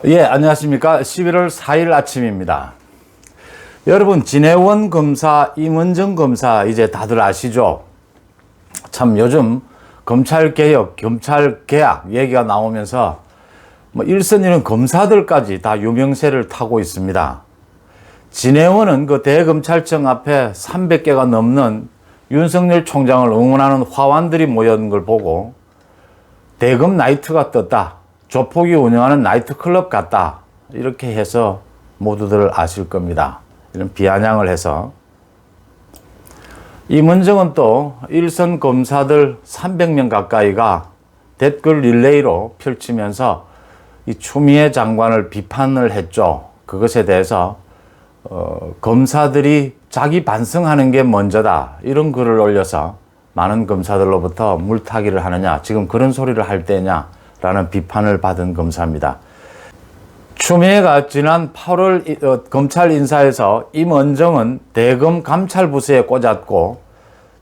예, 안녕하십니까. 11월 4일 아침입니다. 여러분, 진해원 검사, 임은정 검사 이제 다들 아시죠? 참 요즘 검찰개혁, 검찰개혁 얘기가 나오면서 일선 이런 검사들까지 다 유명세를 타고 있습니다. 진해원은 그 대검찰청 앞에 300개가 넘는 윤석열 총장을 응원하는 화환들이 모여있는 걸 보고 대검 나이트가 떴다. 조폭이 운영하는 나이트클럽 같다. 이렇게 해서 모두들 아실 겁니다. 이런 비아냥을 해서. 임은정은 또 일선 검사들 300명 가까이가 댓글 릴레이로 펼치면서 이 추미애 장관을 비판을 했죠. 그것에 대해서 검사들이 자기 반성하는 게 먼저다. 이런 글을 올려서 많은 검사들로부터 물타기를 하느냐. 지금 그런 소리를 할 때냐. 라는 비판을 받은 검사입니다. 추미애가 지난 8월 검찰 인사에서 임은정은 대검 감찰부서에 꽂았고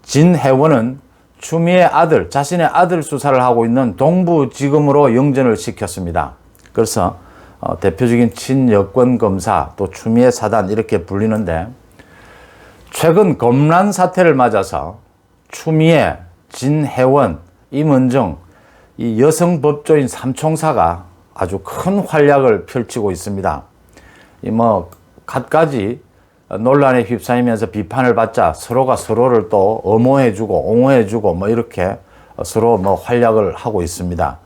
진해원은 추미애 아들, 자신의 아들 수사를 하고 있는 동부지검으로 영전을 시켰습니다. 그래서 대표적인 친여권 검사 또 추미애 사단 이렇게 불리는데 최근 검란 사태를 맞아서 추미애, 진해원, 임은정 이 여성 법조인 삼총사가 아주 큰 활약을 펼치고 있습니다. 갖가지 논란에 휩싸이면서 비판을 받자 서로가 서로를 또 엄호해주고 옹호해주고 이렇게 서로 활약을 하고 있습니다.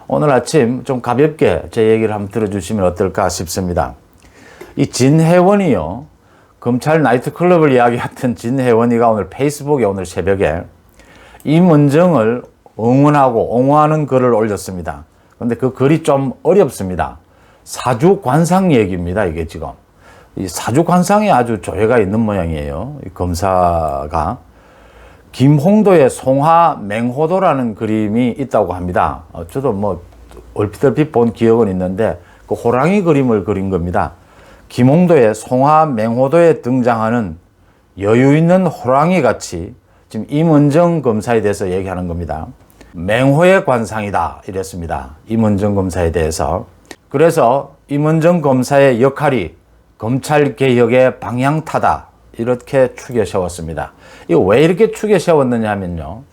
오늘 아침 좀 가볍게 제 얘기를 한번 들어주시면 어떨까 싶습니다. 이 진해원이요. 검찰 나이트클럽을 이야기했던 진해원이가 오늘 페이스북에 오늘 새벽에 임은정을 응원하고 옹호하는 글을 올렸습니다. 그런데 그 글이 좀 어렵습니다. 사주관상 얘기입니다. 이게 지금. 이 사주관상에 아주 조예가 있는 모양이에요. 이 검사가. 김홍도의 송화맹호도라는 그림이 있다고 합니다. 저도 얼핏얼핏 본 기억은 있는데 그 호랑이 그림을 그린 겁니다. 김홍도의 송화맹호도에 등장하는 여유 있는 호랑이 같이 지금 임은정 검사에 대해서 얘기하는 겁니다. 맹호의 관상이다 이랬습니다. 임은정 검사에 대해서. 그래서 임은정 검사의 역할이 검찰개혁의 방향타다 이렇게 추겨 세웠습니다. 이거 왜 이렇게 추겨 세웠느냐 하면요.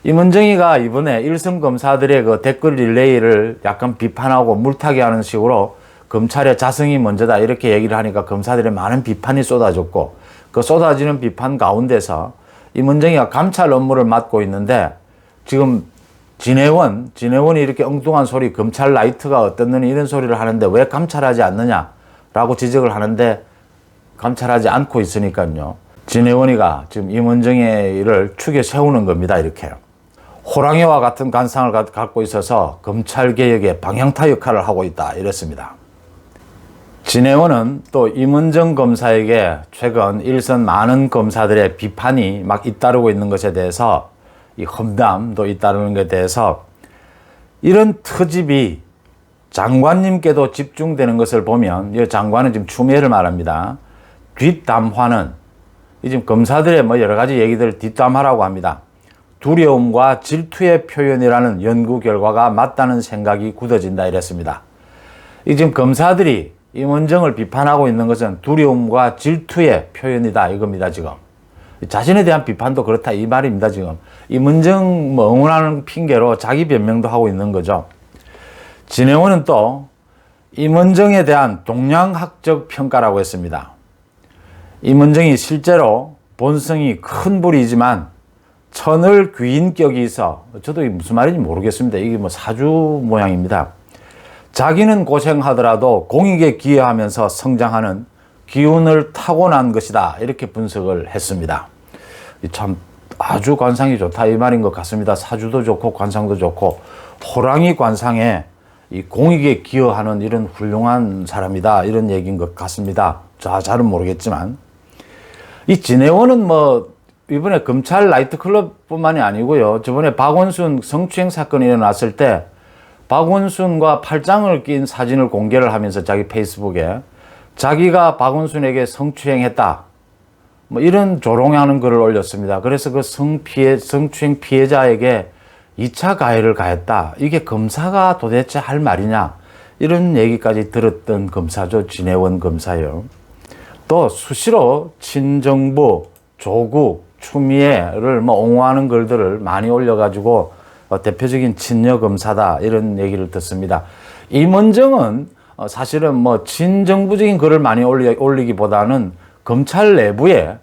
임은정이가 이번에 일선 검사들의 그 댓글 릴레이를 약간 비판하고 물타기하는 식으로 검찰의 자성이 먼저다 이렇게 얘기를 하니까 검사들의 많은 비판이 쏟아졌고 그 쏟아지는 비판 가운데서 임은정이가 감찰 업무를 맡고 있는데 지금 진해원이 이렇게 엉뚱한 소리, 검찰 라이트가 어떻느니 이런 소리를 하는데 왜 감찰하지 않느냐라고 지적을 하는데 감찰하지 않고 있으니까요. 진해원이가 지금 임은정이를 축에 세우는 겁니다. 이렇게. 호랑이와 같은 관상을 갖고 있어서 검찰개혁의 방향타 역할을 하고 있다. 이랬습니다. 진해원은 또 임은정 검사에게 최근 일선 많은 검사들의 비판이 막 잇따르고 있는 것에 대해서 이 험담도 잇따르는 것에 대해서 이런 트집이 장관님께도 집중되는 것을 보면 이 장관은 지금 추미애를 말합니다. 뒷담화는 지금 검사들의 여러 가지 얘기들을 뒷담화라고 합니다. 두려움과 질투의 표현이라는 연구 결과가 맞다는 생각이 굳어진다 이랬습니다. 지금 검사들이 임은정을 비판하고 있는 것은 두려움과 질투의 표현이다 이겁니다. 지금. 자신에 대한 비판도 그렇다 이 말입니다. 지금 임은정 응원하는 핑계로 자기 변명도 하고 있는 거죠. 진해원은 또 임은정에 대한 동양학적 평가라고 했습니다. 임은정이 실제로 본성이 큰 불이지만 천을 귀인격이 있어. 저도 이게 무슨 말인지 모르겠습니다. 이게 사주 모양입니다. 자기는 고생하더라도 공익에 기여하면서 성장하는 기운을 타고난 것이다. 이렇게 분석을 했습니다. 참 아주 관상이 좋다 이 말인 것 같습니다. 사주도 좋고 관상도 좋고 호랑이 관상에 이 공익에 기여하는 이런 훌륭한 사람이다. 이런 얘기인 것 같습니다. 잘은 모르겠지만 이 진해원은 이번에 검찰 나이트클럽뿐만이 아니고요. 저번에 박원순 성추행 사건이 일어났을 때 박원순과 팔짱을 낀 사진을 공개를 하면서 자기 페이스북에 자기가 박원순에게 성추행했다. 이런 조롱하는 글을 올렸습니다. 그래서 그 성추행 피해자에게 2차 가해를 가했다. 이게 검사가 도대체 할 말이냐. 이런 얘기까지 들었던 검사죠. 진해원 검사요. 또 수시로 친정부, 조국, 추미애를 뭐 옹호하는 글들을 많이 올려가지고 대표적인 친여 검사다 이런 얘기를 듣습니다. 임원정은 사실은 뭐 친정부적인 글을 많이 올리기보다는 검찰 내부에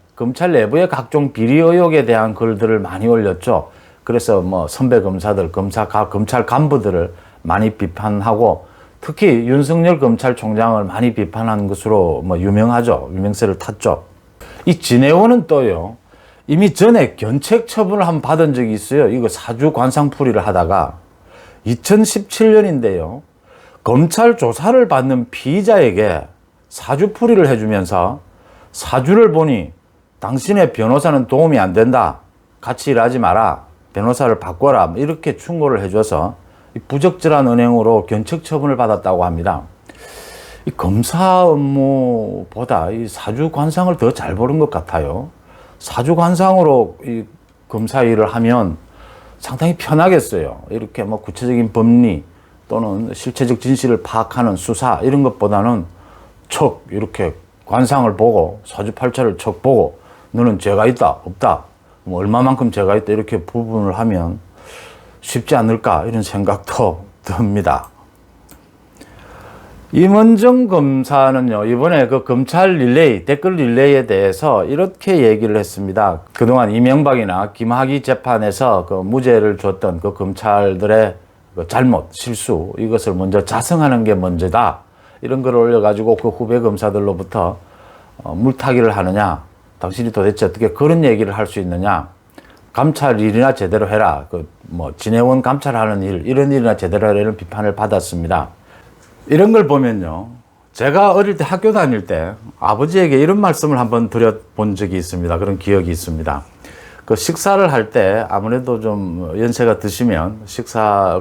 각종 비리 의혹에 대한 글들을 많이 올렸죠. 그래서 뭐 선배 검사들, 검찰 간부들을 많이 비판하고 특히 윤석열 검찰총장을 많이 비판한 것으로 뭐 유명하죠. 유명세를 탔죠. 이 진해원은 또요, 이미 전에 견책 처분을 한번 받은 적이 있어요. 이거 사주 관상풀이를 하다가 2017년인데요. 검찰 조사를 받는 피의자에게 사주풀이를 해주면서 사주를 보니 당신의 변호사는 도움이 안 된다. 같이 일하지 마라. 변호사를 바꿔라. 이렇게 충고를 해줘서 부적절한 은행으로 견책 처분을 받았다고 합니다. 이 검사 업무보다 이 사주 관상을 더 잘 보는 것 같아요. 사주 관상으로 이 검사 일을 하면 상당히 편하겠어요. 이렇게 뭐 구체적인 법리 또는 실체적 진실을 파악하는 수사 이런 것보다는 척 이렇게 관상을 보고 사주팔자를 척 보고 너는 죄가 있다 없다 뭐 얼마만큼 죄가 있다 이렇게 부분을 하면 쉽지 않을까 이런 생각도 듭니다. 임원정 검사는요, 이번에 그 검찰 릴레이, 댓글 릴레이에 대해서 이렇게 얘기를 했습니다. 그동안 이명박이나 김학의 재판에서 그 무죄를 줬던 그 검찰들의 그 잘못, 실수, 이것을 먼저 자성하는 게 먼저다. 이런 걸 올려가지고 그 후배 검사들로부터 물타기를 하느냐, 당신이 도대체 어떻게 그런 얘기를 할 수 있느냐, 감찰 일이나 제대로 해라. 진해원 감찰하는 일, 이런 일이나 제대로 해라. 이런 비판을 받았습니다. 이런 걸 보면요. 제가 어릴 때 학교 다닐 때 아버지에게 이런 말씀을 한번 드려본 적이 있습니다. 그런 기억이 있습니다. 그 식사를 할 때 아무래도 좀 연세가 드시면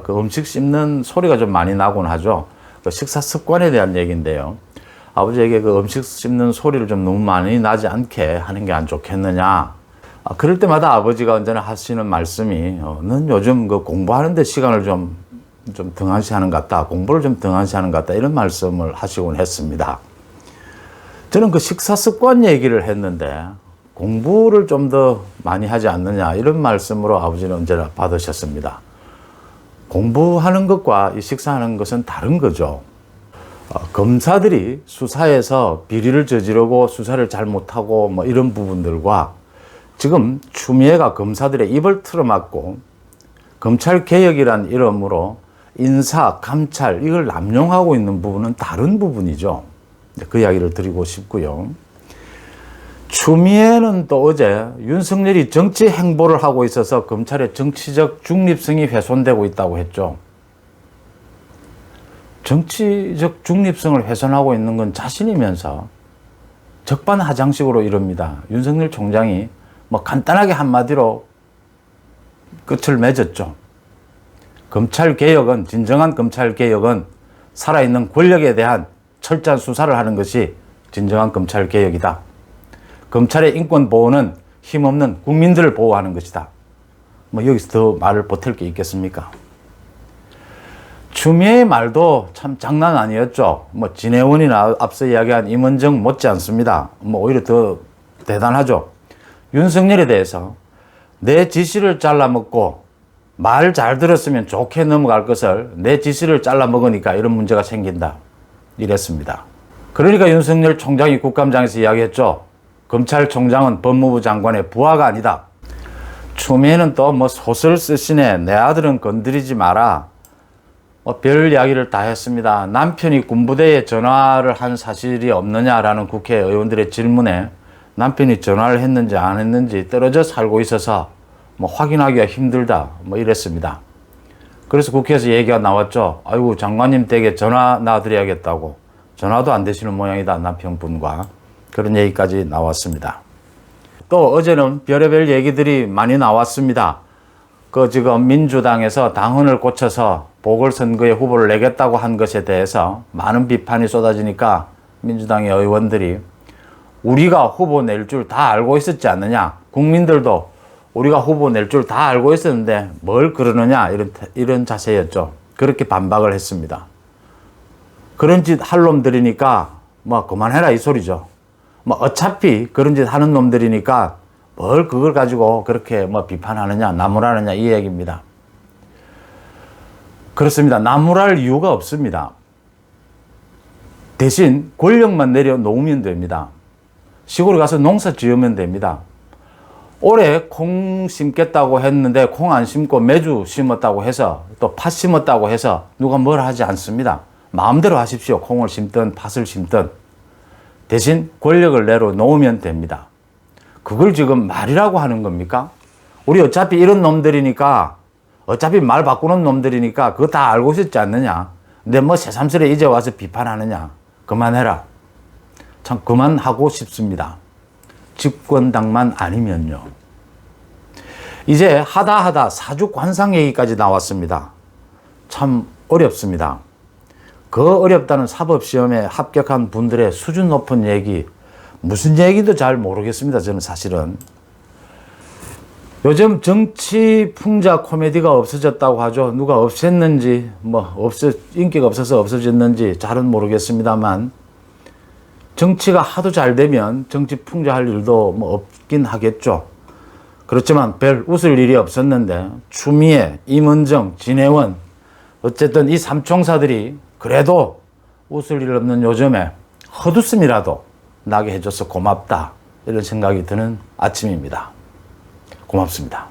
그 음식 씹는 소리가 좀 많이 나곤 하죠. 그 식사 습관에 대한 얘기인데요. 아버지에게 그 음식 씹는 소리를 좀 너무 많이 나지 않게 하는 게 안 좋겠느냐. 그럴 때마다 아버지가 언제나 하시는 말씀이, 넌 요즘 그 공부하는데 시간을 좀 등한시하는 것 같다. 공부를 좀 등한시하는 것 같다. 이런 말씀을 하시곤 했습니다. 저는 그 식사 습관 얘기를 했는데 공부를 좀 더 많이 하지 않느냐 이런 말씀으로 아버지는 언제나 받으셨습니다. 공부하는 것과 이 식사하는 것은 다른 거죠. 검사들이 수사에서 비리를 저지르고 수사를 잘못하고 뭐 이런 부분들과 지금 추미애가 검사들의 입을 틀어막고 검찰개혁이란 이름으로 인사, 감찰 이걸 남용하고 있는 부분은 다른 부분이죠. 그 이야기를 드리고 싶고요. 추미애는 또 어제 윤석열이 정치 행보를 하고 있어서 검찰의 정치적 중립성이 훼손되고 있다고 했죠. 정치적 중립성을 훼손하고 있는 건 자신이면서 적반하장식으로 이럽니다. 윤석열 총장이 뭐 간단하게 한마디로 끝을 맺었죠. 검찰개혁은, 진정한 검찰개혁은 살아있는 권력에 대한 철저한 수사를 하는 것이 진정한 검찰개혁이다. 검찰의 인권보호는 힘없는 국민들을 보호하는 것이다. 뭐 여기서 더 말을 보탤 게 있겠습니까? 추미애의 말도 참 장난 아니었죠. 뭐 진해원이나 앞서 이야기한 임원정 못지 않습니다. 뭐 오히려 더 대단하죠. 윤석열에 대해서 내 지시를 잘라먹고 말 잘 들었으면 좋게 넘어갈 것을 내 지시를 잘라먹으니까 이런 문제가 생긴다. 이랬습니다. 그러니까 윤석열 총장이 국감장에서 이야기했죠. 검찰총장은 법무부 장관의 부하가 아니다. 추미애는 또 뭐 소설 쓰시네. 내 아들은 건드리지 마라. 별 이야기를 다 했습니다. 남편이 군부대에 전화를 한 사실이 없느냐라는 국회의원들의 질문에 남편이 전화를 했는지 안 했는지 떨어져 살고 있어서 뭐 확인하기가 힘들다. 뭐 이랬습니다. 그래서 국회에서 얘기가 나왔죠. 아이고 장관님 댁에 전화 놔드려야겠다고. 전화도 안 되시는 모양이다. 남편분과. 그런 얘기까지 나왔습니다. 또 어제는 별의별 얘기들이 많이 나왔습니다. 지금 민주당에서 당헌을 고쳐서 보궐선거에 후보를 내겠다고 한 것에 대해서 많은 비판이 쏟아지니까 민주당의 의원들이 우리가 후보 낼 줄 다 알고 있었지 않느냐. 국민들도 우리가 후보 낼 줄 다 알고 있었는데 뭘 그러느냐. 이런 자세였죠. 그렇게 반박을 했습니다. 그런 짓 할 놈들이니까 뭐 그만해라 이 소리죠. 뭐 어차피 그런 짓 하는 놈들이니까 뭘 그걸 가지고 그렇게 뭐 비판하느냐 나무라느냐 이 얘기입니다. 그렇습니다. 나무랄 이유가 없습니다. 대신 권력만 내려놓으면 됩니다. 시골에 가서 농사 지으면 됩니다. 올해 콩 심겠다고 했는데 콩 안 심고 매주 심었다고 해서 또 팥 심었다고 해서 누가 뭘 하지 않습니다. 마음대로 하십시오. 콩을 심든 팥을 심든. 대신 권력을 내려놓으면 됩니다. 그걸 지금 말이라고 하는 겁니까? 우리 어차피 이런 놈들이니까 어차피 말 바꾸는 놈들이니까 그거 다 알고 있었지 않느냐. 근데 뭐 새삼스레 이제 와서 비판하느냐. 그만해라. 참 그만하고 싶습니다. 집권당만 아니면요. 이제 하다 사주관상 얘기까지 나왔습니다. 참 어렵습니다. 그 어렵다는 사법시험에 합격한 분들의 수준 높은 얘기, 무슨 얘기도 잘 모르겠습니다. 저는 사실은. 요즘 정치 풍자 코미디가 없어졌다고 하죠. 누가 없앴는지, 인기가 없어서 없어졌는지 잘은 모르겠습니다만, 정치가 하도 잘 되면 정치 풍자할 일도 뭐 없긴 하겠죠. 그렇지만 별 웃을 일이 없었는데, 추미애, 임은정, 진해원, 어쨌든 이 삼총사들이 그래도 웃을 일 없는 요즘에 헛웃음이라도 나게 해줘서 고맙다. 이런 생각이 드는 아침입니다. 고맙습니다.